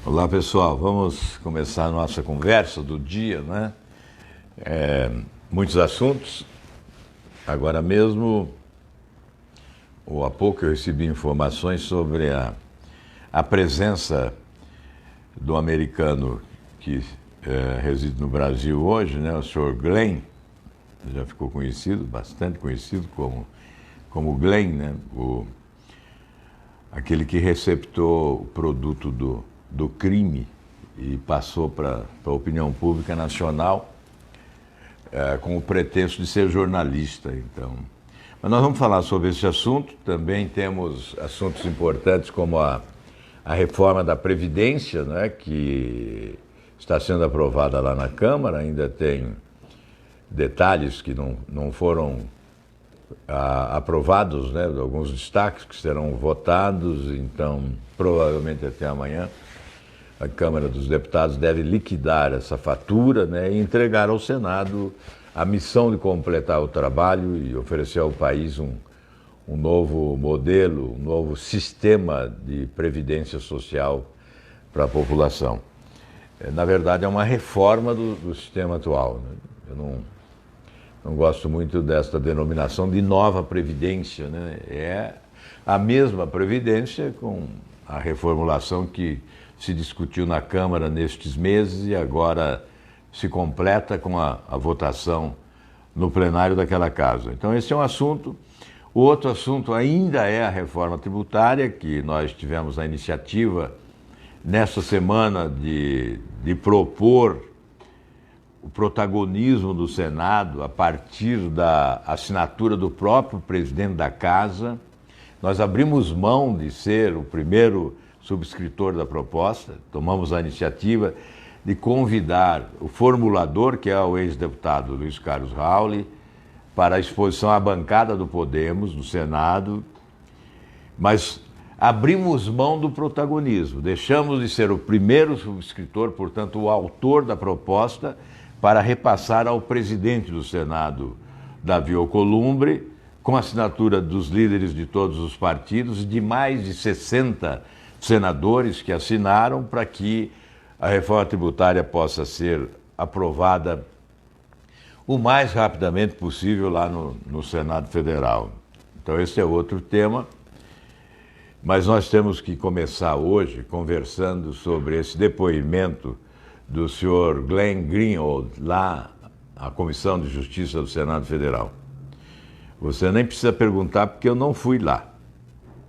Olá pessoal, vamos começar a nossa conversa do dia, né? Muitos assuntos. Agora mesmo, ou há pouco eu recebi informações sobre a presença do americano que reside no Brasil hoje, né? O senhor Glenn, já ficou conhecido, bastante conhecido como Glenn, né? Aquele que receptou o produto do crime e passou para a opinião pública nacional com o pretexto de ser jornalista. Então, mas nós vamos falar sobre esse assunto. Também temos assuntos importantes como a reforma da Previdência, né, que está sendo aprovada lá na Câmara. Ainda tem detalhes que não foram aprovados, né, alguns destaques que serão votados. Então, provavelmente até amanhã, a Câmara dos Deputados deve liquidar essa fatura, né, e entregar ao Senado a missão de completar o trabalho e oferecer ao país um novo modelo, um novo sistema de previdência social para a população. Na verdade, é uma reforma do sistema atual, né? Eu não gosto muito desta denominação de nova previdência, né? É a mesma previdência com a reformulação que se discutiu na Câmara nestes meses e agora se completa com a votação no plenário daquela casa. Então esse é um assunto. O outro assunto ainda é a reforma tributária, que nós tivemos a iniciativa nesta semana de propor o protagonismo do Senado a partir da assinatura do próprio presidente da casa. Nós abrimos mão de ser o primeiro subscritor da proposta, tomamos a iniciativa de convidar o formulador, que é o ex-deputado Luiz Carlos Rauli, para a exposição à bancada do Podemos, do Senado, mas abrimos mão do protagonismo, deixamos de ser o primeiro subscritor, portanto, o autor da proposta, para repassar ao presidente do Senado, Davi Alcolumbre, com a assinatura dos líderes de todos os partidos e de mais de 60 senadores que assinaram para que a reforma tributária possa ser aprovada o mais rapidamente possível lá no Senado Federal. Então esse é outro tema, mas nós temos que começar hoje conversando sobre esse depoimento do senhor Glenn Greenwald, lá na Comissão de Justiça do Senado Federal. Você nem precisa perguntar porque eu não fui lá,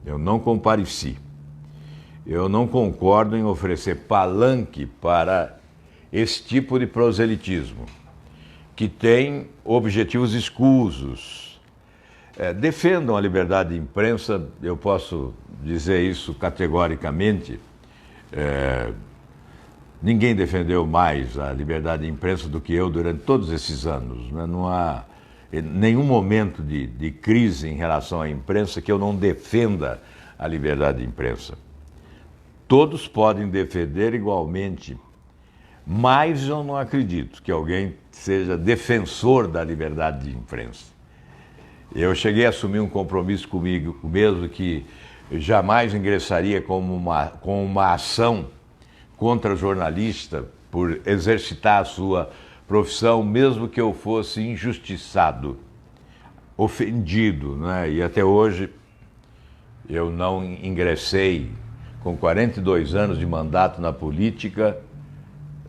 eu não compareci. Eu não concordo em oferecer palanque para esse tipo de proselitismo, que tem objetivos escusos. Defendam a liberdade de imprensa, eu posso dizer isso categoricamente. Ninguém defendeu mais a liberdade de imprensa do que eu durante todos esses anos, né? Não há nenhum momento de crise em relação à imprensa que eu não defenda a liberdade de imprensa. Todos podem defender igualmente, mas eu não acredito que alguém seja defensor da liberdade de imprensa. Eu cheguei a assumir um compromisso comigo mesmo que jamais ingressaria com uma ação contra jornalista por exercitar a sua profissão, mesmo que eu fosse injustiçado, ofendido, né? E até hoje eu não ingressei. Com 42 anos de mandato na política,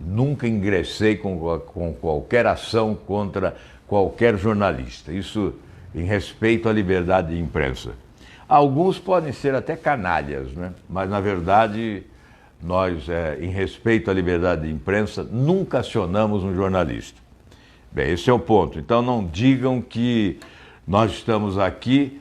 nunca ingressei com qualquer ação contra qualquer jornalista. Isso em respeito à liberdade de imprensa. Alguns podem ser até canalhas, né? Mas, na verdade, nós, em respeito à liberdade de imprensa, nunca acionamos um jornalista. Bem, esse é o ponto. Então, não digam que nós estamos aqui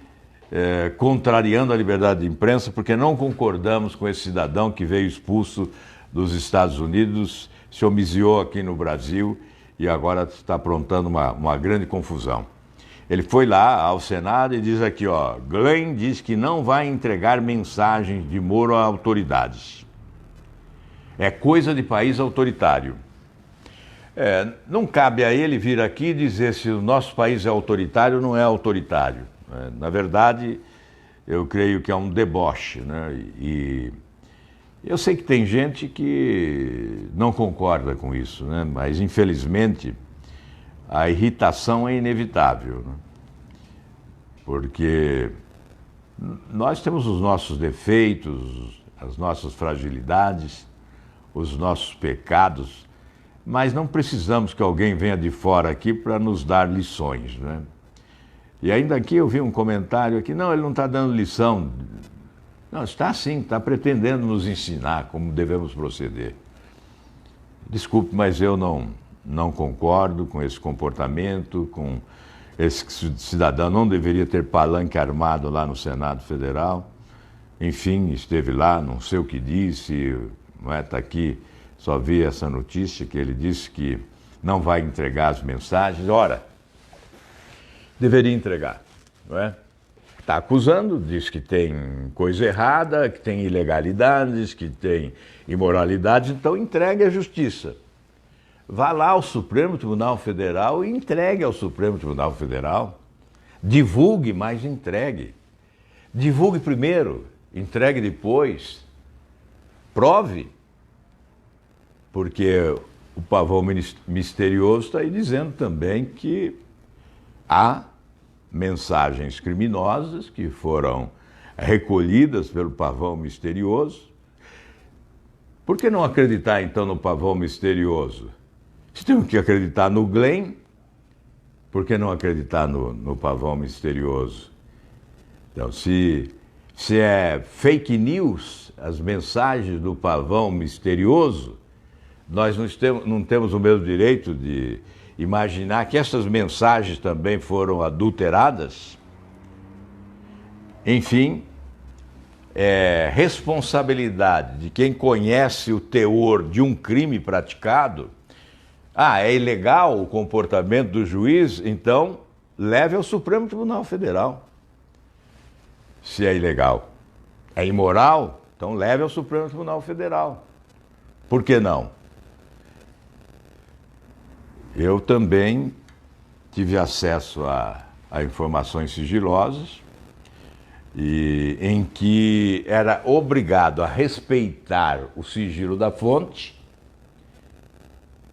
contrariando a liberdade de imprensa, porque não concordamos com esse cidadão que veio expulso dos Estados Unidos, se homiziou aqui no Brasil e agora está aprontando uma grande confusão. Ele foi lá ao Senado e diz aqui, ó, Glenn diz que não vai entregar mensagens de Moro a autoridades. É coisa de país autoritário. Não cabe a ele vir aqui e dizer se o nosso país é autoritário ou não é autoritário. Na verdade, eu creio que é um deboche, né? Eu sei que tem gente que não concorda com isso, né? Mas infelizmente a irritação é inevitável, né? Porque nós temos os nossos defeitos, as nossas fragilidades, os nossos pecados, mas não precisamos que alguém venha de fora aqui para nos dar lições, né? E ainda aqui eu vi um comentário aqui, não, ele não está dando lição. Não, está sim, está pretendendo nos ensinar como devemos proceder. Desculpe, mas eu não concordo com esse comportamento, com esse cidadão não deveria ter palanque armado lá no Senado Federal. Enfim, esteve lá, não sei o que disse, não é? Está aqui, só vi essa notícia que ele disse que não vai entregar as mensagens. Ora, deveria entregar, não é? Está acusando, diz que tem coisa errada, que tem ilegalidades, que tem imoralidades, então entregue à justiça. Vá lá ao Supremo Tribunal Federal e entregue ao Supremo Tribunal Federal. Divulgue, mas entregue. Divulgue primeiro, entregue depois. Prove. Porque o pavão misterioso está aí dizendo também que há mensagens criminosas que foram recolhidas pelo pavão misterioso. Por que não acreditar, então, no pavão misterioso? Se temos que acreditar no Glenn, por que não acreditar no pavão misterioso? Então, se é fake news, as mensagens do pavão misterioso, nós não temos o mesmo direito de imaginar que essas mensagens também foram adulteradas. Enfim, é responsabilidade de quem conhece o teor de um crime praticado. Ah, é ilegal o comportamento do juiz? Então, leve ao Supremo Tribunal Federal. Se é ilegal. É imoral? Então, leve ao Supremo Tribunal Federal. Por que não? Eu também tive acesso a informações sigilosas e em que era obrigado a respeitar o sigilo da fonte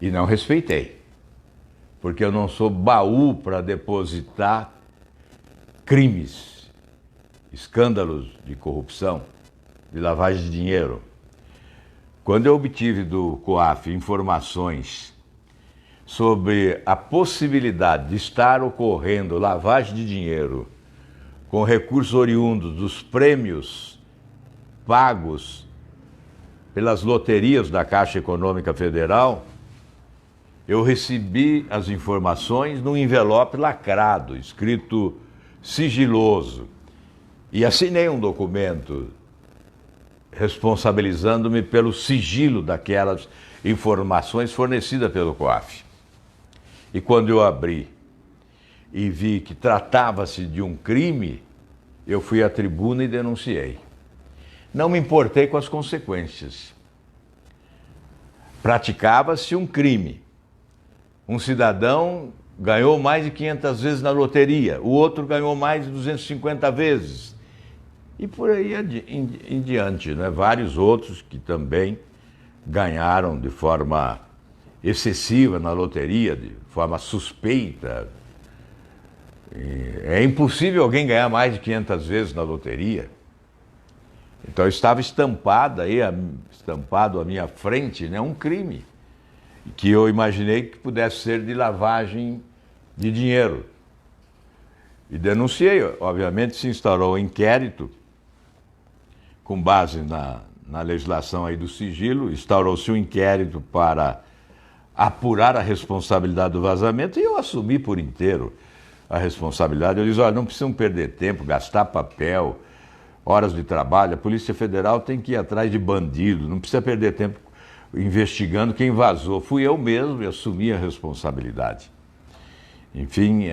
e não respeitei, porque eu não sou baú para depositar crimes, escândalos de corrupção, de lavagem de dinheiro. Quando eu obtive do COAF informações sobre a possibilidade de estar ocorrendo lavagem de dinheiro com recursos oriundos dos prêmios pagos pelas loterias da Caixa Econômica Federal, eu recebi as informações num envelope lacrado, escrito sigiloso, e assinei um documento responsabilizando-me pelo sigilo daquelas informações fornecidas pelo COAF. E quando eu abri e vi que tratava-se de um crime, eu fui à tribuna e denunciei. Não me importei com as consequências. Praticava-se um crime. Um cidadão ganhou mais de 500 vezes na loteria, o outro ganhou mais de 250 vezes. E por aí em diante, né? Vários outros que também ganharam de forma excessiva na loteria, de forma suspeita. É impossível alguém ganhar mais de 500 vezes na loteria. Então estava estampado à minha frente, né, um crime que eu imaginei que pudesse ser de lavagem de dinheiro. E denunciei, obviamente se instaurou um inquérito com base na legislação aí do sigilo, instaurou-se um inquérito para apurar a responsabilidade do vazamento e eu assumi por inteiro a responsabilidade. Eu disse, olha, não precisam perder tempo, gastar papel, horas de trabalho. A Polícia Federal tem que ir atrás de bandido, não precisa perder tempo investigando quem vazou. Fui eu mesmo e assumi a responsabilidade. Enfim,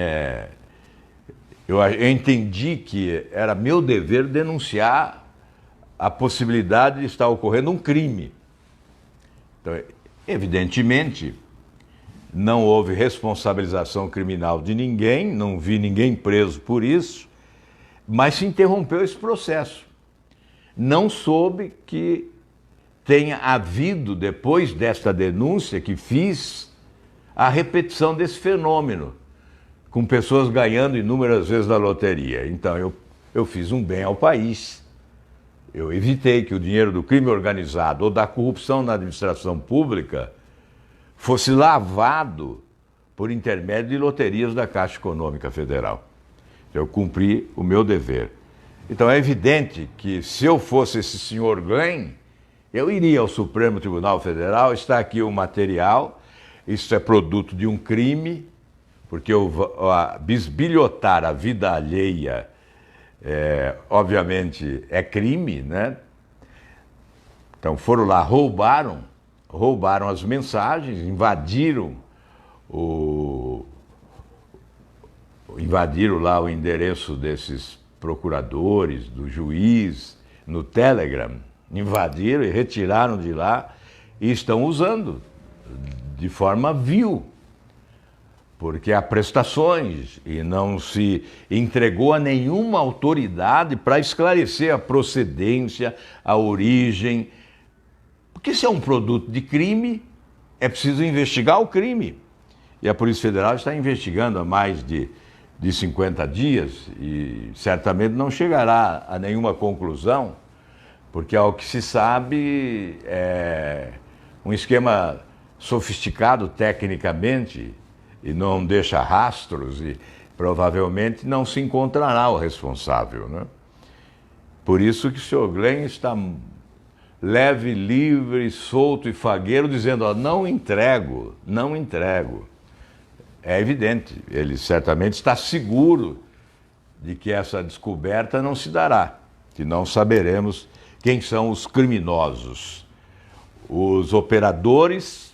eu entendi que era meu dever denunciar a possibilidade de estar ocorrendo um crime. Então, evidentemente, não houve responsabilização criminal de ninguém, não vi ninguém preso por isso, mas se interrompeu esse processo. Não soube que tenha havido, depois desta denúncia que fiz, a repetição desse fenômeno, com pessoas ganhando inúmeras vezes na loteria. Então, eu fiz um bem ao país. Eu evitei que o dinheiro do crime organizado ou da corrupção na administração pública fosse lavado por intermédio de loterias da Caixa Econômica Federal. Eu cumpri o meu dever. Então é evidente que se eu fosse esse senhor Glenn, eu iria ao Supremo Tribunal Federal, está aqui o material, isso é produto de um crime, porque bisbilhotar a vida alheia, obviamente, é crime, né? Então foram lá, roubaram as mensagens, invadiram lá o endereço desses procuradores, do juiz, no Telegram, invadiram e retiraram de lá e estão usando de forma vil, porque há prestações e não se entregou a nenhuma autoridade para esclarecer a procedência, a origem. Porque se é um produto de crime, é preciso investigar o crime. E a Polícia Federal está investigando há mais de 50 dias e certamente não chegará a nenhuma conclusão, porque ao que se sabe é um esquema sofisticado tecnicamente e não deixa rastros e provavelmente não se encontrará o responsável, né? Por isso que o senhor Glenn está leve, livre, solto e fagueiro, dizendo, ó, não entrego. É evidente, ele certamente está seguro de que essa descoberta não se dará, que não saberemos quem são os criminosos, os operadores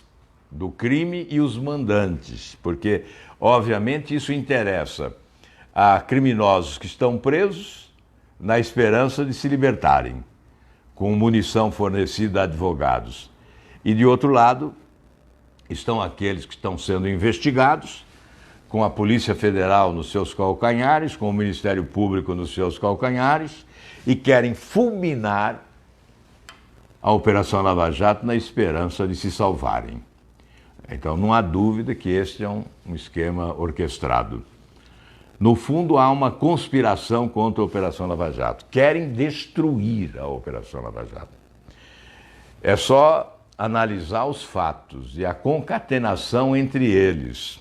do crime e os mandantes, porque, obviamente, isso interessa a criminosos que estão presos na esperança de se libertarem, com munição fornecida a advogados. E, de outro lado, estão aqueles que estão sendo investigados, com a Polícia Federal nos seus calcanhares, com o Ministério Público nos seus calcanhares, e querem fulminar a Operação Lava Jato na esperança de se salvarem. Então, não há dúvida que este é um esquema orquestrado. No fundo, há uma conspiração contra a Operação Lava Jato. Querem destruir a Operação Lava Jato. É só analisar os fatos e a concatenação entre eles.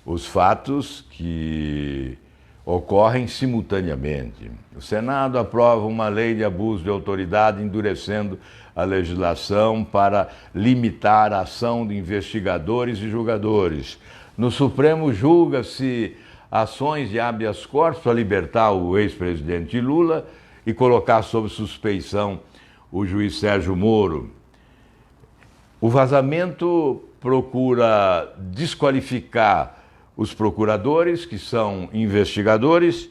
Os fatos que ocorrem simultaneamente. O Senado aprova uma lei de abuso de autoridade, endurecendo a legislação para limitar a ação de investigadores e julgadores. No Supremo julga-se ações de habeas corpus para libertar o ex-presidente Lula e colocar sob suspeição o juiz Sérgio Moro. O vazamento procura desqualificar os procuradores, que são investigadores,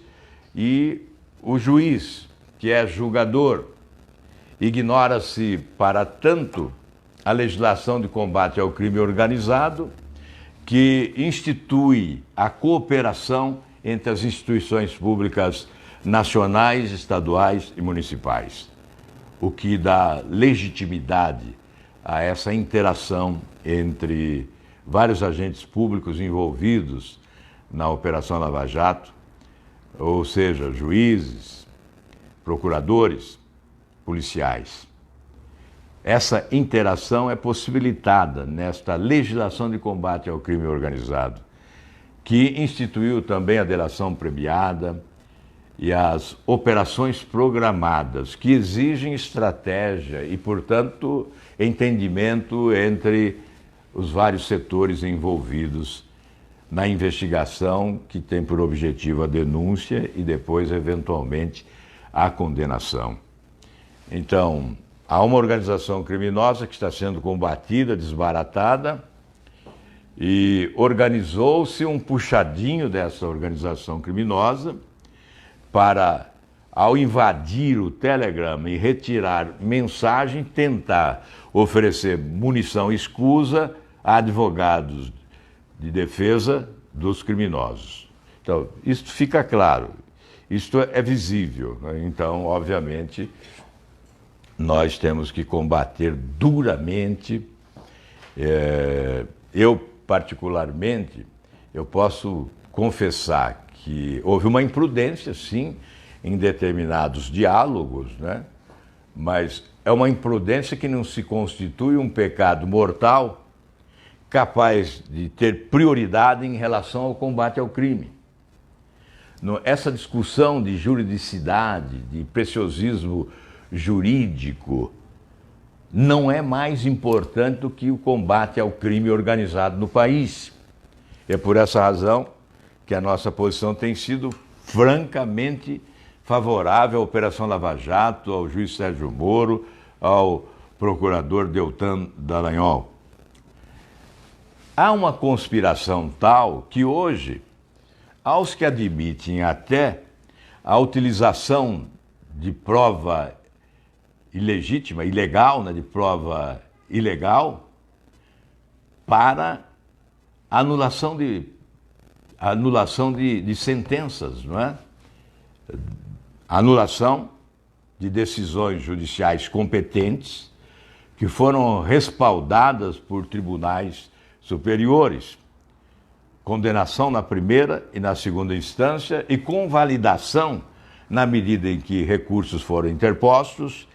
e o juiz, que é julgador. Ignora-se, para tanto, a legislação de combate ao crime organizado, que institui a cooperação entre as instituições públicas nacionais, estaduais e municipais, o que dá legitimidade a essa interação entre vários agentes públicos envolvidos na Operação Lava Jato, ou seja, juízes, procuradores, policiais. Essa interação é possibilitada nesta legislação de combate ao crime organizado, que instituiu também a delação premiada e as operações programadas, que exigem estratégia e, portanto, entendimento entre os vários setores envolvidos na investigação, que tem por objetivo a denúncia e depois, eventualmente, a condenação. Então, há uma organização criminosa que está sendo combatida, desbaratada, e organizou-se um puxadinho dessa organização criminosa para, ao invadir o Telegram e retirar mensagem, tentar oferecer munição escusa a advogados de defesa dos criminosos. Então, isso fica claro, isto é visível, né? Então, obviamente, nós temos que combater duramente. Eu, particularmente, eu posso confessar que houve uma imprudência, sim, em determinados diálogos, né? Mas é uma imprudência que não se constitui um pecado mortal capaz de ter prioridade em relação ao combate ao crime. Essa discussão de juridicidade, de preciosismo jurídico, não é mais importante do que o combate ao crime organizado no país. É por essa razão que a nossa posição tem sido francamente favorável à Operação Lava Jato, ao juiz Sérgio Moro, ao procurador Deltan Dallagnol. Há uma conspiração tal que hoje, aos que admitem até a utilização de prova ilegítima, ilegal, né, de prova ilegal, para anulação de sentenças, não é? Anulação de decisões judiciais competentes que foram respaldadas por tribunais superiores. Condenação na primeira e na segunda instância e convalidação na medida em que recursos foram interpostos,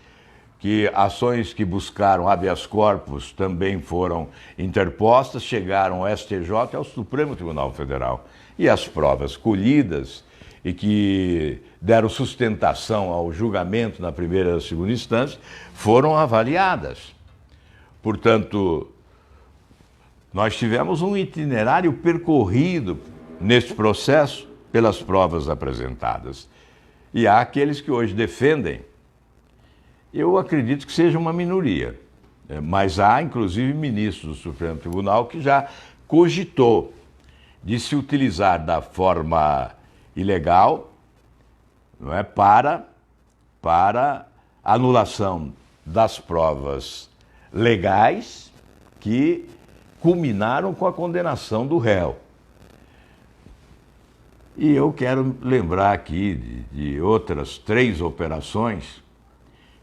que ações que buscaram habeas corpus também foram interpostas, chegaram ao STJ e ao Supremo Tribunal Federal. E as provas colhidas e que deram sustentação ao julgamento na primeira e na segunda instância foram avaliadas. Portanto, nós tivemos um itinerário percorrido neste processo pelas provas apresentadas. E há aqueles que hoje defendem. Eu acredito que seja uma minoria, mas há inclusive ministros do Supremo Tribunal que já cogitou de se utilizar da forma ilegal, não é, para anulação das provas legais que culminaram com a condenação do réu. E eu quero lembrar aqui de outras 3 operações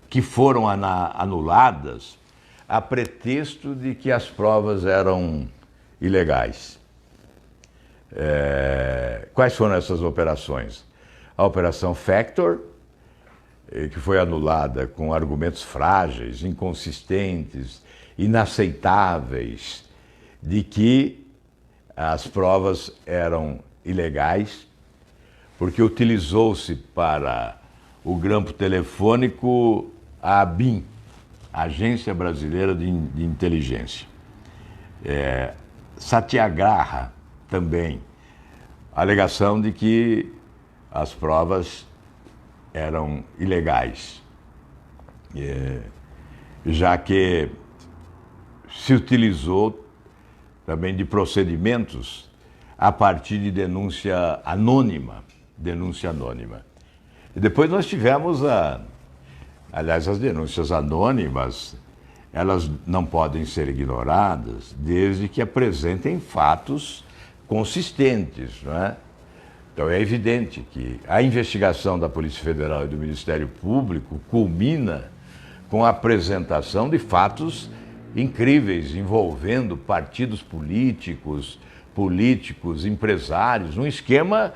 que foram anuladas a pretexto de que as provas eram ilegais. Quais foram essas operações? A Operação Factor, que foi anulada com argumentos frágeis, inconsistentes, inaceitáveis, de que as provas eram ilegais, porque utilizou-se para o grampo telefônico a ABIN, Agência Brasileira de Inteligência. Satyagraha também, a alegação de que as provas eram ilegais, já que se utilizou também de procedimentos a partir de denúncia anônima. E depois nós tivemos aliás, as denúncias anônimas, elas não podem ser ignoradas desde que apresentem fatos consistentes, não é? Então é evidente que a investigação da Polícia Federal e do Ministério Público culmina com a apresentação de fatos incríveis envolvendo partidos políticos, empresários, um esquema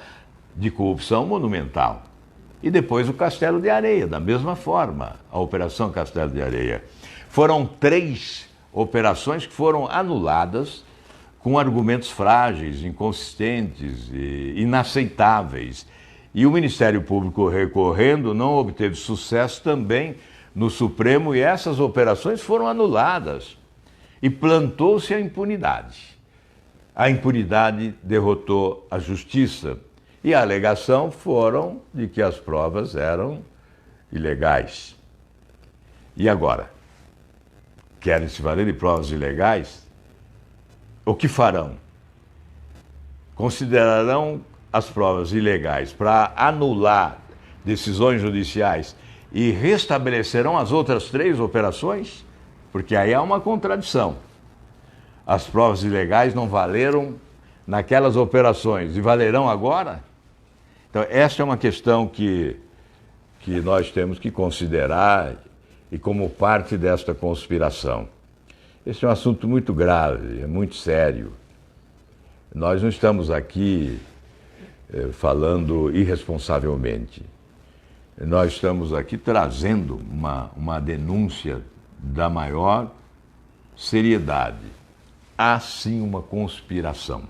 de corrupção monumental. E depois o Castelo de Areia, da mesma forma, a Operação Castelo de Areia. Foram 3 operações que foram anuladas com argumentos frágeis, inconsistentes e inaceitáveis. E o Ministério Público, recorrendo, não obteve sucesso também no Supremo, e essas operações foram anuladas. E plantou-se a impunidade. A impunidade derrotou a justiça. E a alegação foram de que as provas eram ilegais. E agora? Querem se valer de provas ilegais? O que farão? Considerarão as provas ilegais para anular decisões judiciais e restabelecerão as outras 3 operações? Porque aí há uma contradição. As provas ilegais não valeram naquelas operações e valerão agora? Então, essa é uma questão que nós temos que considerar e como parte desta conspiração. Esse é um assunto muito grave, é muito sério. Nós não estamos aqui falando irresponsavelmente. Nós estamos aqui trazendo uma denúncia da maior seriedade. Há sim uma conspiração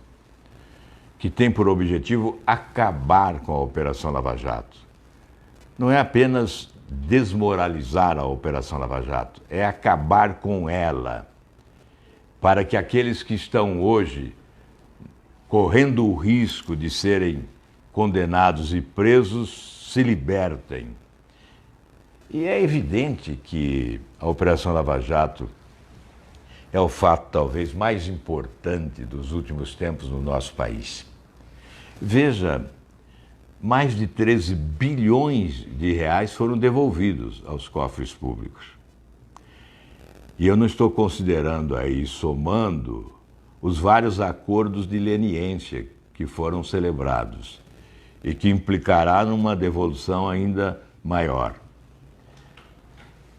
que tem por objetivo acabar com a Operação Lava Jato. Não é apenas desmoralizar a Operação Lava Jato, é acabar com ela, para que aqueles que estão hoje correndo o risco de serem condenados e presos se libertem. E é evidente que a Operação Lava Jato é o fato talvez mais importante dos últimos tempos no nosso país. Veja, mais de 13 bilhões de reais foram devolvidos aos cofres públicos. E eu não estou considerando aí, somando, os vários acordos de leniência que foram celebrados e que implicará numa devolução ainda maior.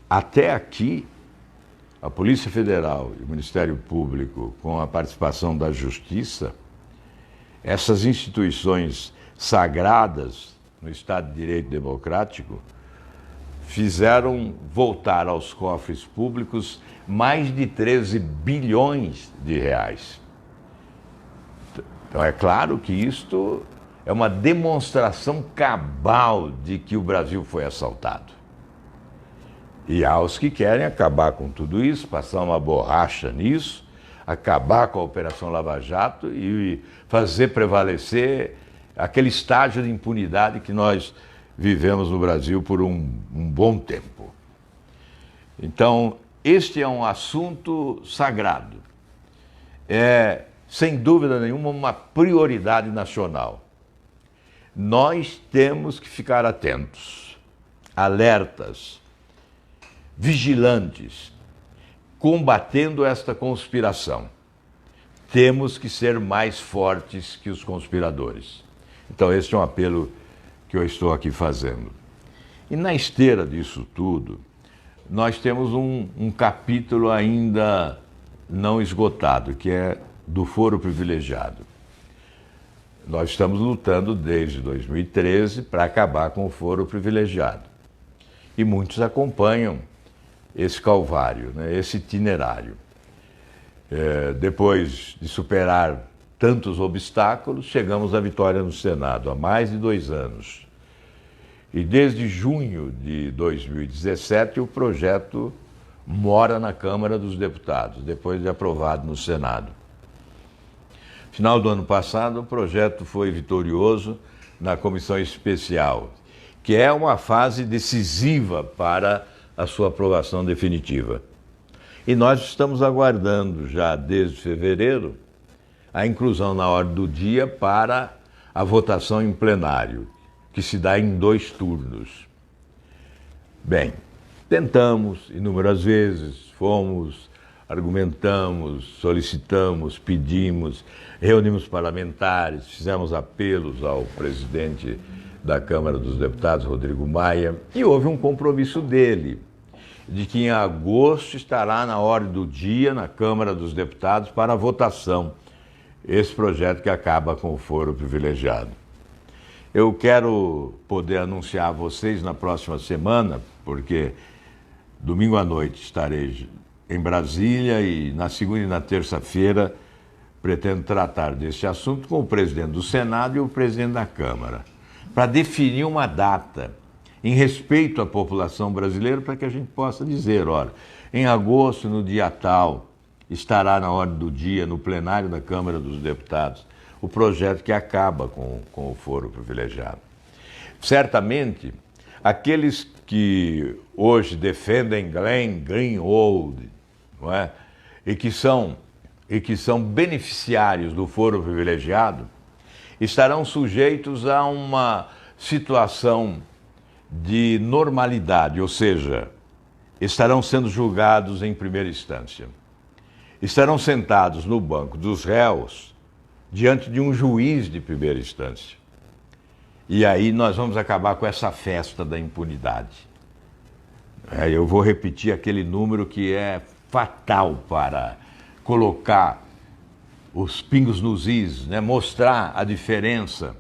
Até aqui, a Polícia Federal e o Ministério Público, com a participação da Justiça, essas instituições sagradas no Estado de Direito Democrático, fizeram voltar aos cofres públicos mais de 13 bilhões de reais. Então é claro que isto é uma demonstração cabal de que o Brasil foi assaltado. E há os que querem acabar com tudo isso, passar uma borracha nisso, acabar com a Operação Lava Jato e fazer prevalecer aquele estágio de impunidade que nós vivemos no Brasil por um bom tempo. Então, este é um assunto sagrado. É, sem dúvida nenhuma, uma prioridade nacional. Nós temos que ficar atentos, alertas, vigilantes, combatendo esta conspiração. Temos que ser mais fortes que os conspiradores. Então, este é um apelo que eu estou aqui fazendo. E na esteira disso tudo, nós temos um capítulo ainda não esgotado, que é do foro privilegiado. Nós estamos lutando desde 2013 para acabar com o foro privilegiado. E muitos acompanham esse calvário, né, esse itinerário. Depois de superar tantos obstáculos, chegamos à vitória no Senado há mais de 2 anos. E desde junho de 2017 o projeto mora na Câmara dos Deputados, depois de aprovado no Senado. Final do ano passado, o projeto foi vitorioso na Comissão Especial, que é uma fase decisiva para a sua aprovação definitiva. E nós estamos aguardando já desde fevereiro a inclusão na ordem do dia para a votação em plenário, que se dá em 2 turnos. Bem, tentamos inúmeras vezes, fomos, argumentamos, solicitamos, pedimos, reunimos parlamentares, fizemos apelos ao presidente da Câmara dos Deputados, Rodrigo Maia, e houve um compromisso dele, de que em agosto estará na ordem do dia, na Câmara dos Deputados, para a votação, esse projeto que acaba com o foro privilegiado. Eu quero poder anunciar a vocês na próxima semana, porque domingo à noite estarei em Brasília e na segunda e na terça-feira pretendo tratar desse assunto com o presidente do Senado e o presidente da Câmara, para definir uma data em respeito à população brasileira, para que a gente possa dizer, olha, em agosto, no dia tal, estará na ordem do dia, no plenário da Câmara dos Deputados, o projeto que acaba com o foro privilegiado. Certamente, aqueles que hoje defendem Glenn Greenwald, não é? e que são beneficiários do foro privilegiado, estarão sujeitos a uma situação de normalidade, ou seja, estarão sendo julgados em primeira instância. Estarão sentados no banco dos réus diante de um juiz de primeira instância. E aí nós vamos acabar com essa festa da impunidade. Eu vou repetir aquele número que é fatal para colocar os pingos nos is, né? Mostrar a diferença,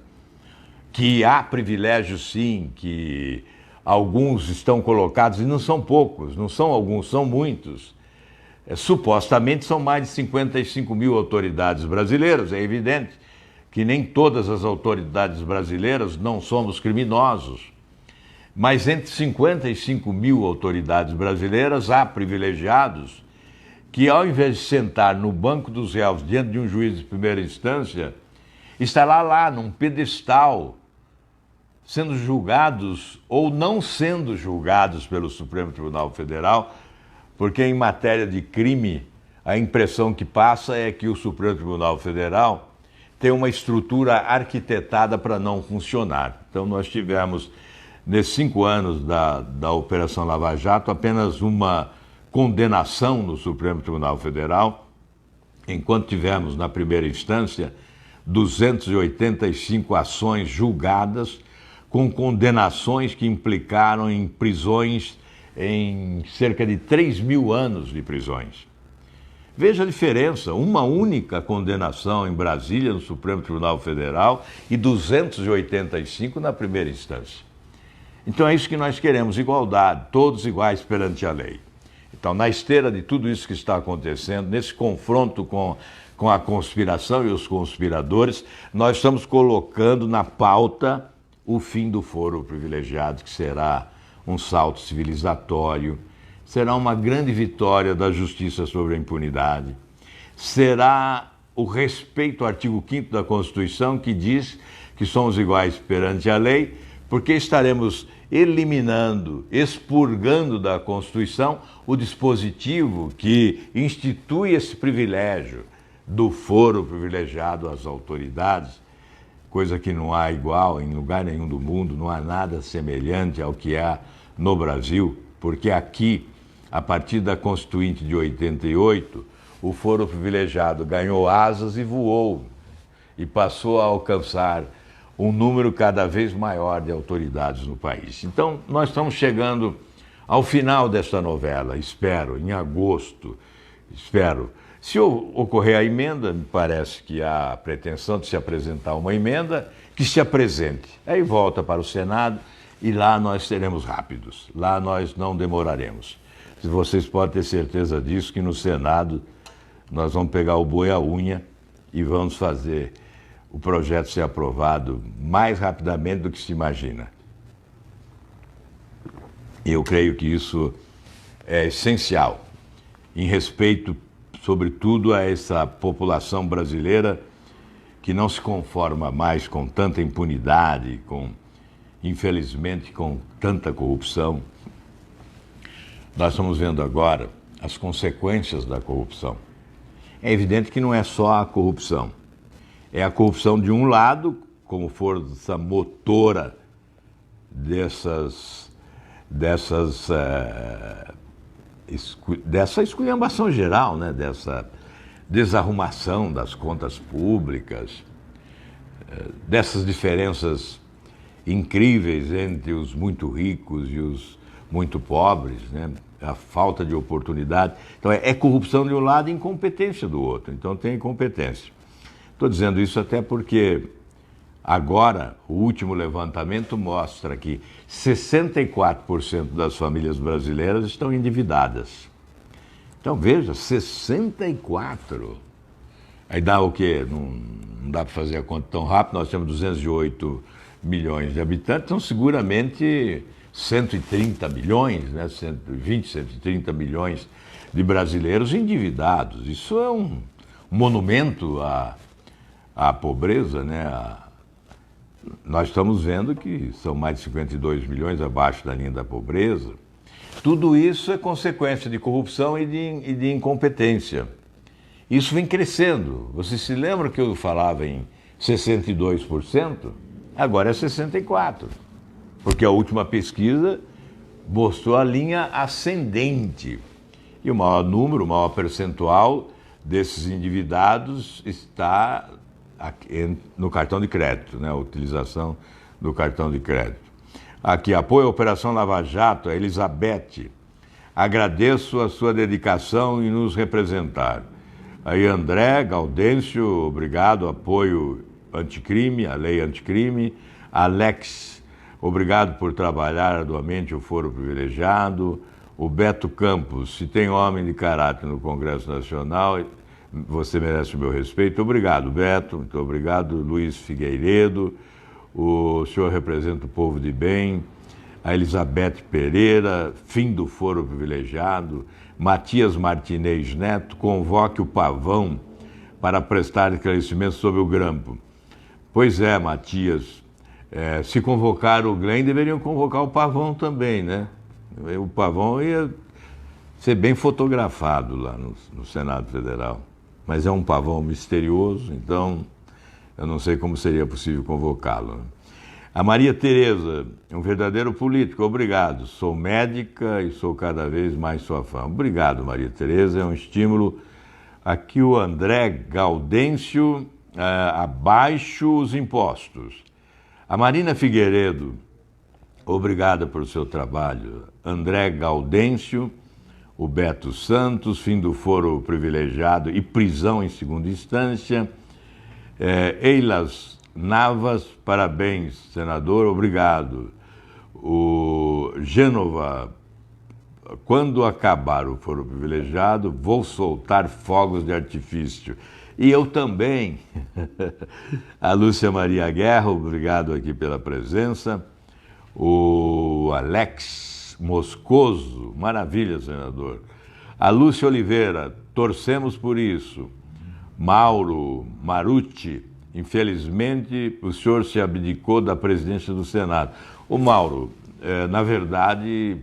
que há privilégios sim, que alguns estão colocados, e não são poucos, não são alguns, são muitos. Supostamente são mais de 55 mil autoridades brasileiras, é evidente que nem todas as autoridades brasileiras não somos criminosos, mas entre 55 mil autoridades brasileiras há privilegiados que, ao invés de sentar no banco dos réus diante de um juiz de primeira instância, estará lá num pedestal, sendo julgados ou não sendo julgados pelo Supremo Tribunal Federal, porque em matéria de crime, a impressão que passa é que o Supremo Tribunal Federal tem uma estrutura arquitetada para não funcionar. Então nós tivemos, nesses 5 anos da Operação Lava Jato, apenas uma condenação no Supremo Tribunal Federal, enquanto tivemos, na primeira instância, 285 ações julgadas, com condenações que implicaram em prisões, em cerca de 3 mil anos de prisões. Veja a diferença, uma única condenação em Brasília, no Supremo Tribunal Federal, e 285 na primeira instância. Então é isso que nós queremos, igualdade, todos iguais perante a lei. Então, na esteira de tudo isso que está acontecendo, nesse confronto com a conspiração e os conspiradores, nós estamos colocando na pauta o fim do foro privilegiado, que será um salto civilizatório, será uma grande vitória da justiça sobre a impunidade, será o respeito ao artigo 5º da Constituição, que diz que somos iguais perante a lei, porque estaremos eliminando, expurgando da Constituição o dispositivo que institui esse privilégio do foro privilegiado às autoridades, coisa que não há igual em lugar nenhum do mundo, não há nada semelhante ao que há no Brasil, porque aqui, a partir da Constituinte de 88, o foro privilegiado ganhou asas e voou, e passou a alcançar um número cada vez maior de autoridades no país. Então, nós estamos chegando ao final desta novela, espero, em agosto, espero. Se ocorrer a emenda, me parece que há a pretensão de se apresentar uma emenda, que se apresente. Aí volta para o Senado e lá nós seremos rápidos, lá nós não demoraremos. Vocês podem ter certeza disso, que no Senado nós vamos pegar o boi à unha e vamos fazer o projeto ser aprovado mais rapidamente do que se imagina. Eu creio que isso é essencial, em respeito, sobretudo, a essa população brasileira que não se conforma mais com tanta impunidade, infelizmente, com tanta corrupção. Nós estamos vendo agora as consequências da corrupção. É evidente que não é só a corrupção. É a corrupção de um lado, como força motora dessa esculhambação geral, né? Dessa desarrumação das contas públicas, dessas diferenças incríveis entre os muito ricos e os muito pobres, né? A falta de oportunidade. Então é corrupção de um lado e incompetência do outro. Então tem incompetência. Estou dizendo isso até porque agora o último levantamento mostra que 64% das famílias brasileiras estão endividadas. Então veja, 64%. Aí dá o quê? Não dá para fazer a conta tão rápido, nós temos 208 milhões de habitantes, então seguramente 130 milhões, né? 120, 130 milhões de brasileiros endividados. Isso é um monumento à pobreza, né? Nós estamos vendo que são mais de 52 milhões abaixo da linha da pobreza. Tudo isso é consequência de corrupção e de incompetência. Isso vem crescendo. Você se lembra que eu falava em 62%? Agora é 64%. Porque a última pesquisa mostrou a linha ascendente. E o maior número, o maior percentual desses endividados está no cartão de crédito, né? A utilização do cartão de crédito. Aqui, apoio à Operação Lava Jato, a Elizabeth. Agradeço a sua dedicação em nos representar. Aí, André Gaudêncio, obrigado, apoio anticrime, a lei anticrime. Alex, obrigado por trabalhar arduamente o foro privilegiado. O Beto Campos, se tem homem de caráter no Congresso Nacional, você merece o meu respeito. Obrigado, Beto, muito obrigado. Luiz Figueiredo, o senhor representa o povo de bem. A Elizabeth Pereira, fim do foro privilegiado. Matias Martinez Neto, convoque o Pavão para prestar esclarecimentos sobre o grampo. Pois é, Matias, se convocar o Glenn, deveriam convocar o Pavão também, né? O Pavão ia ser bem fotografado lá no Senado Federal. Mas é um pavão misterioso, então eu não sei como seria possível convocá-lo. A Maria Tereza, um verdadeiro político, obrigado. Sou médica e sou cada vez mais sua fã. Obrigado, Maria Tereza, é um estímulo. Aqui o André Gaudêncio, abaixo os impostos. A Marina Figueiredo, obrigada pelo seu trabalho. André Gaudêncio, o Beto Santos, fim do foro privilegiado e prisão em segunda instância. Eilas Navas, parabéns, senador, obrigado. O Gênova, quando acabar o foro privilegiado, vou soltar fogos de artifício. E eu também. A Lúcia Maria Guerra, obrigado aqui pela presença. O Alex Moscoso, maravilha, senador. A Lúcia Oliveira, torcemos por isso. Mauro Marucci, infelizmente o senhor se abdicou da presidência do Senado. O Mauro, na verdade,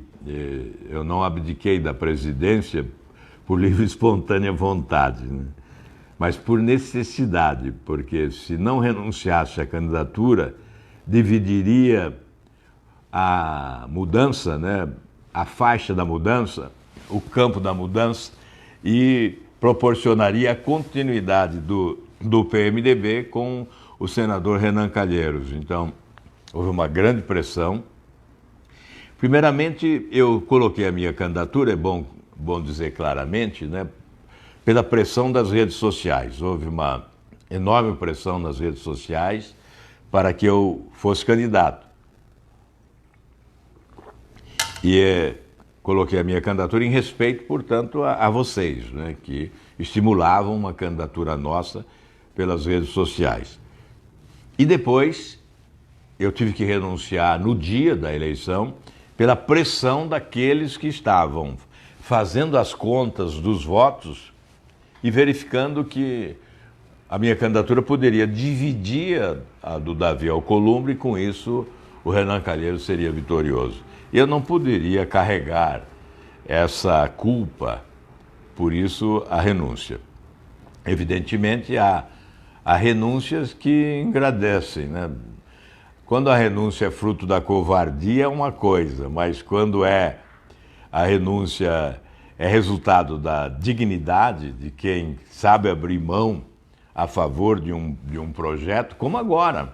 eu não abdiquei da presidência por livre e espontânea vontade, né? Mas por necessidade, porque se não renunciasse à candidatura, dividiria a mudança, né, a faixa da mudança, o campo da mudança, e proporcionaria a continuidade do PMDB com o senador Renan Calheiros. Então, houve uma grande pressão. Primeiramente, eu coloquei a minha candidatura, é bom dizer claramente, né, pela pressão das redes sociais. Houve uma enorme pressão nas redes sociais para que eu fosse candidato. E coloquei a minha candidatura em respeito, portanto, a vocês, né, que estimulavam uma candidatura nossa pelas redes sociais. E depois eu tive que renunciar no dia da eleição pela pressão daqueles que estavam fazendo as contas dos votos e verificando que a minha candidatura poderia dividir a do Davi Alcolumbre e com isso o Renan Calheiros seria vitorioso. E eu não poderia carregar essa culpa, por isso a renúncia. Evidentemente, há renúncias que engrandecem, né? Quando a renúncia é fruto da covardia é uma coisa, mas quando a renúncia é resultado da dignidade de quem sabe abrir mão a favor de um projeto, como agora,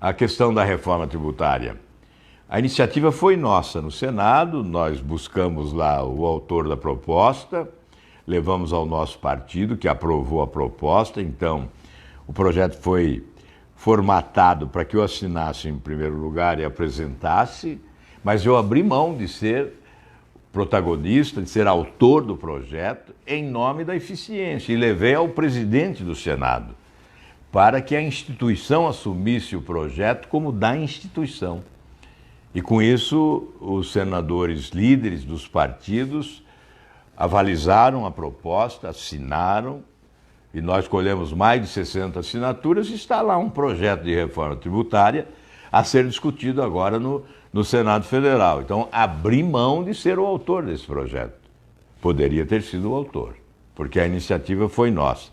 a questão da reforma tributária. A iniciativa foi nossa no Senado, nós buscamos lá o autor da proposta, levamos ao nosso partido, que aprovou a proposta, então o projeto foi formatado para que eu assinasse em primeiro lugar e apresentasse, mas eu abri mão de ser protagonista, de ser autor do projeto, em nome da eficiência, e levei ao presidente do Senado, para que a instituição assumisse o projeto como da instituição. E com isso, os senadores líderes dos partidos avalizaram a proposta, assinaram, e nós colhemos mais de 60 assinaturas, e está lá um projeto de reforma tributária a ser discutido agora no Senado Federal. Então, abri mão de ser o autor desse projeto. Poderia ter sido o autor, porque a iniciativa foi nossa.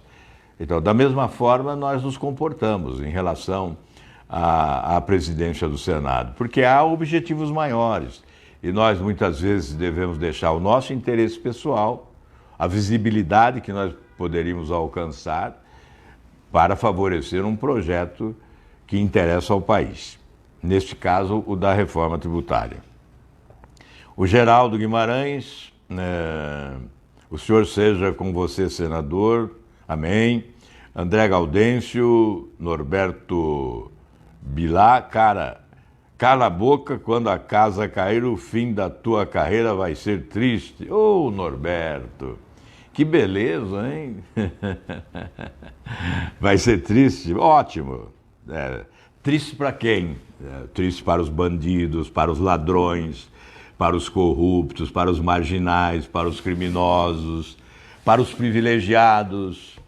Então, da mesma forma, nós nos comportamos em relação à presidência do Senado, porque há objetivos maiores e nós muitas vezes devemos deixar o nosso interesse pessoal, a visibilidade que nós poderíamos alcançar para favorecer um projeto que interessa ao país. neste caso o da reforma tributária. O Geraldo Guimarães, o senhor seja com você, senador, amém. André Gaudêncio, Norberto Bilá, cara, cala a boca, quando a casa cair, o fim da tua carreira vai ser triste. Ô, Norberto, que beleza, hein? Vai ser triste? Ótimo. Triste para quem? Triste para os bandidos, para os ladrões, para os corruptos, para os marginais, para os criminosos, para os privilegiados,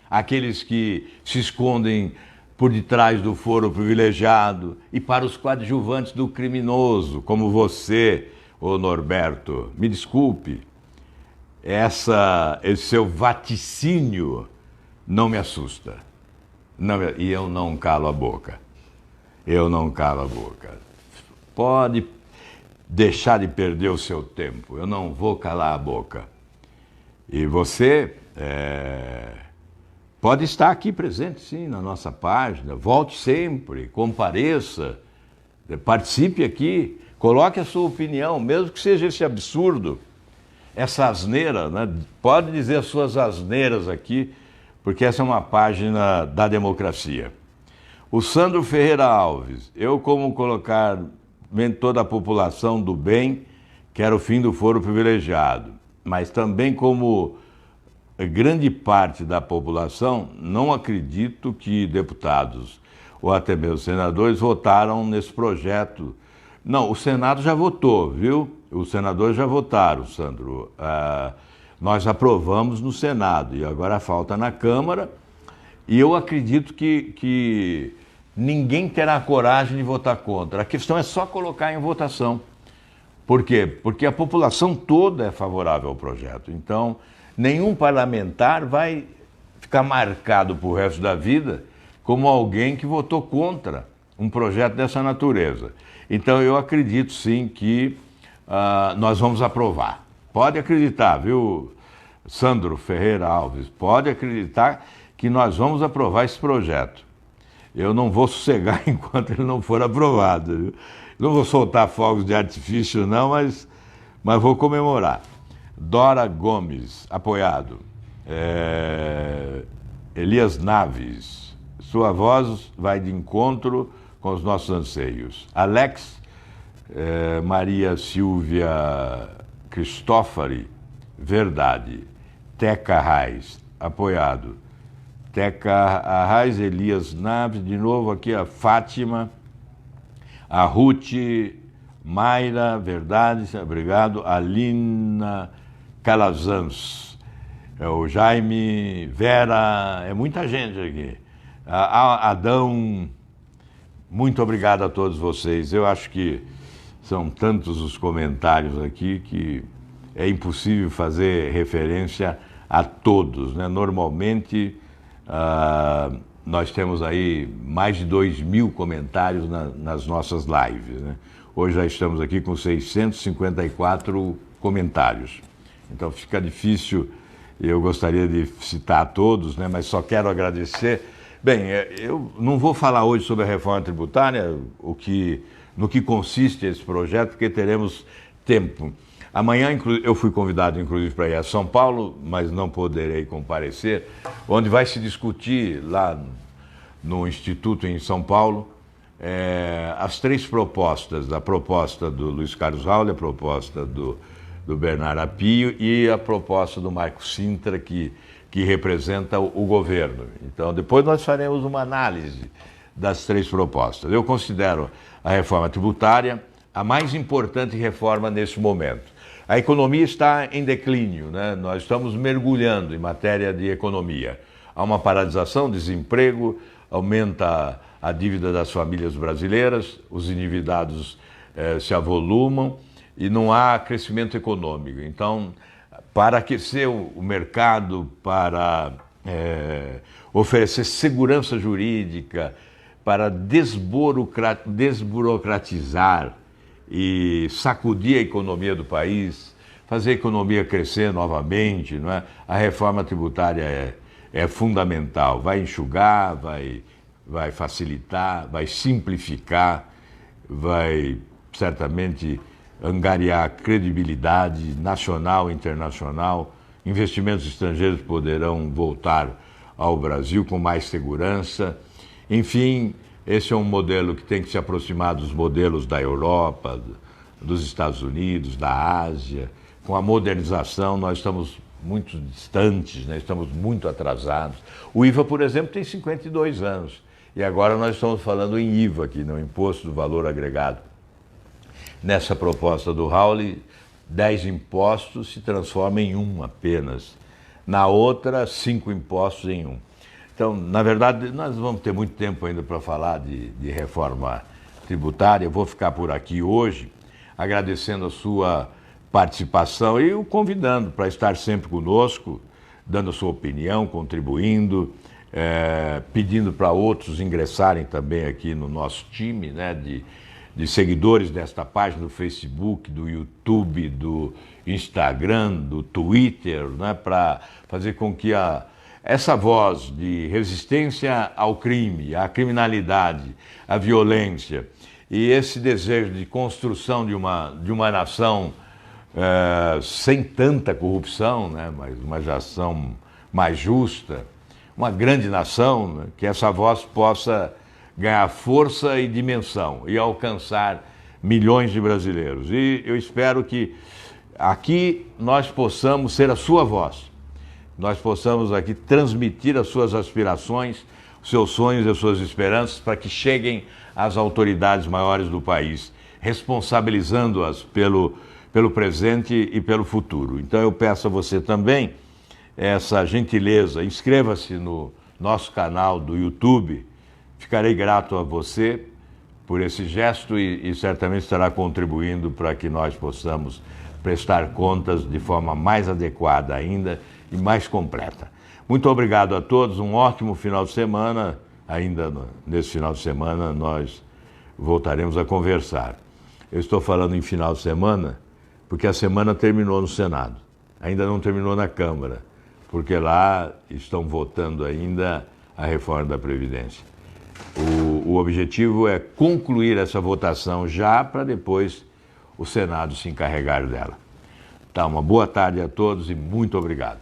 aqueles que se escondem por detrás do foro privilegiado, e para os coadjuvantes do criminoso, como você, ô Norberto. Me desculpe, esse seu vaticínio não me assusta. E eu não calo a boca. Eu não calo a boca. Pode deixar de perder o seu tempo. Eu não vou calar a boca. E você pode estar aqui presente, sim, na nossa página. Volte sempre, compareça, participe aqui, coloque a sua opinião, mesmo que seja esse absurdo, essa asneira, né? Pode dizer as suas asneiras aqui, porque essa é uma página da democracia. O Sandro Ferreira Alves, eu como colocar toda a população do bem, quero o fim do foro privilegiado, mas também como grande parte da população, não acredito que deputados ou até mesmo senadores votaram nesse projeto. Não, o Senado já votou, viu? Os senadores já votaram, Sandro. Nós aprovamos no Senado e agora falta na Câmara, e eu acredito que ninguém terá coragem de votar contra. A questão é só colocar em votação. Por quê? Porque a população toda é favorável ao projeto. Então, nenhum parlamentar vai ficar marcado para o resto da vida como alguém que votou contra um projeto dessa natureza. Então, eu acredito sim que nós vamos aprovar. Pode acreditar, viu, Sandro Ferreira Alves? Pode acreditar que nós vamos aprovar esse projeto. Eu não vou sossegar enquanto ele não for aprovado, viu? Não vou soltar fogos de artifício não, mas vou comemorar. Dora Gomes, apoiado. Elias Naves, sua voz vai de encontro com os nossos anseios. Alex Maria Silvia Cristófari, verdade. Teca Reis, apoiado. Teca Arraes, Elias Naves, de novo aqui a Fátima, a Ruth, Mayra, verdade, obrigado. Alina Calazans, o Jaime, Vera, é muita gente aqui. Adão, muito obrigado a todos vocês. Eu acho que são tantos os comentários aqui que é impossível fazer referência a todos, né? Normalmente, nós temos aí mais de 2.000 comentários nas nossas lives, né? Hoje já estamos aqui com 654 comentários. Então fica difícil, eu gostaria de citar todos, né? Mas só quero agradecer. Bem, eu não vou falar hoje sobre a reforma tributária, no que consiste esse projeto, porque teremos tempo. Amanhã eu fui convidado, inclusive, para ir a São Paulo, mas não poderei comparecer, onde vai se discutir lá no Instituto em São Paulo as três propostas, a proposta do Luiz Carlos Raul, a proposta do Bernardo Apio e a proposta do Marco Sintra, que representa o governo. Então, depois nós faremos uma análise das três propostas. Eu considero a reforma tributária a mais importante reforma nesse momento. A economia está em declínio, né? Nós estamos mergulhando em matéria de economia. Há uma paralisação, desemprego, aumenta a dívida das famílias brasileiras, os endividados se avolumam e não há crescimento econômico. Então, para aquecer o mercado, para oferecer segurança jurídica, para desburocratizar e sacudir a economia do país, fazer a economia crescer novamente, não é? A reforma tributária é fundamental. Vai enxugar, vai facilitar, vai simplificar vai certamente angariar credibilidade nacional e internacional. Investimentos estrangeiros poderão voltar ao Brasil com mais segurança. Enfim, esse é um modelo que tem que se aproximar dos modelos da Europa, dos Estados Unidos, da Ásia. Com a modernização, nós estamos muito distantes, né? Estamos muito atrasados. O IVA, por exemplo, tem 52 anos. E agora nós estamos falando em IVA aqui, no Imposto do Valor Agregado. Nessa proposta do Raul, 10 impostos se transformam em um apenas. Na outra, 5 impostos em um. Então, na verdade, nós vamos ter muito tempo ainda para falar de reforma tributária. Eu vou ficar por aqui hoje, agradecendo a sua participação e o convidando para estar sempre conosco, dando a sua opinião, contribuindo, pedindo para outros ingressarem também aqui no nosso time, né, de seguidores desta página do Facebook, do YouTube, do Instagram, do Twitter, né, para fazer com que essa voz de resistência ao crime, à criminalidade, à violência e esse desejo de construção de uma nação sem tanta corrupção, né, mas uma nação mais justa, uma grande nação, né, que essa voz possa ganhar força e dimensão e alcançar milhões de brasileiros. E eu espero que aqui nós possamos ser a sua voz, nós possamos aqui transmitir as suas aspirações, os seus sonhos e as suas esperanças para que cheguem às autoridades maiores do país, responsabilizando-as pelo presente e pelo futuro. Então eu peço a você também essa gentileza, inscreva-se no nosso canal do YouTube. Ficarei grato a você por esse gesto e certamente estará contribuindo para que nós possamos prestar contas de forma mais adequada ainda e mais completa. Muito obrigado a todos, um ótimo final de semana. Ainda nesse final de semana nós voltaremos a conversar. Eu estou falando em final de semana porque a semana terminou no Senado, ainda não terminou na Câmara, porque lá estão votando ainda a reforma da Previdência. O objetivo é concluir essa votação já para depois o Senado se encarregar dela. Tá, uma boa tarde a todos e muito obrigado.